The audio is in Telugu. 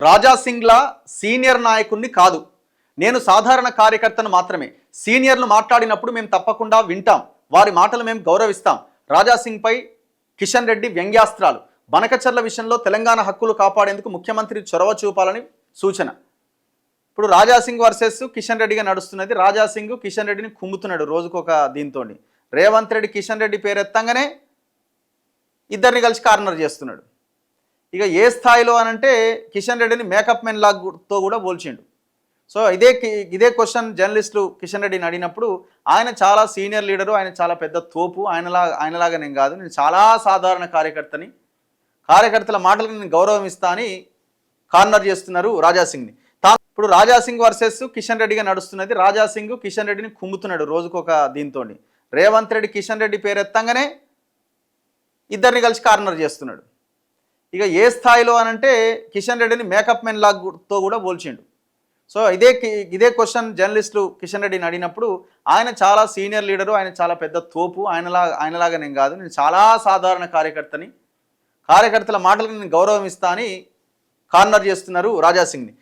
రాజా సింగ్లా సీనియర్ నాయకుడిని కాదు, నేను సాధారణ కార్యకర్తను మాత్రమే. సీనియర్లు మాట్లాడినప్పుడు మేము తప్పకుండా వింటాం, వారి మాటలు మేము గౌరవిస్తాం. రాజా సింగ్ పై కిషన్ రెడ్డి వ్యంగ్యాస్త్రాలు. బనకచర్ల విషయంలో తెలంగాణ హక్కులు కాపాడేందుకు ముఖ్యమంత్రి చొరవ చూపాలని సూచన. ఇప్పుడు రాజా సింగ్ వర్సెస్ కిషన్ రెడ్డిగా నడుస్తున్నది. రాజా సింగ్ కిషన్ రెడ్డిని కుమ్ముతున్నాడు రోజుకొక దీంతో. రేవంత్ రెడ్డి కిషన్ రెడ్డి పేరెత్తంగానే ఇద్దరిని కలిసి కార్నర్ చేస్తున్నాడు. ఇక ఏ స్థాయిలో అనంటే కిషన్ రెడ్డిని మేకప్ మెన్ లాగ్తో కూడా పోల్చిండు. సో ఇదే క్వశ్చన్ జర్నలిస్టులు కిషన్ రెడ్డిని అడిగినప్పుడు ఆయన చాలా సీనియర్ లీడరు, ఆయన చాలా పెద్ద తోపు, ఆయనలాగా నేను కాదు, నేను చాలా సాధారణ కార్యకర్తని, కార్యకర్తల మాటలకు నేను గౌరవం ఇస్తా అని కార్నర్ చేస్తున్నారు రాజా సింగ్ని. ఇప్పుడు రాజా సింగ్ వర్సెస్ కిషన్ రెడ్డిగా నడుస్తున్నది. రాజా సింగ్ కిషన్ రెడ్డిని కుమ్ముతున్నాడు రోజుకొక దీంతో. రేవంత్ రెడ్డి కిషన్ రెడ్డి పేరెత్తంగానే ఇద్దరిని కలిసి కార్నర్ చేస్తున్నాడు. ఇక ఏ స్థాయిలో అనంటే కిషన్ రెడ్డిని మేకప్ మెన్ లాగ్తో కూడా పోల్చిండు. సో ఇదే క్వశ్చన్ జర్నలిస్టులు కిషన్ రెడ్డిని అడిగినప్పుడు ఆయన చాలా సీనియర్ లీడరు, ఆయన చాలా పెద్ద తోపు, ఆయనలాగా నేను కాదు, నేను చాలా సాధారణ కార్యకర్తని, కార్యకర్తల మాటలకు నేను గౌరవం ఇస్తా అని కార్నర్ చేస్తున్నారు రాజా సింగ్ని.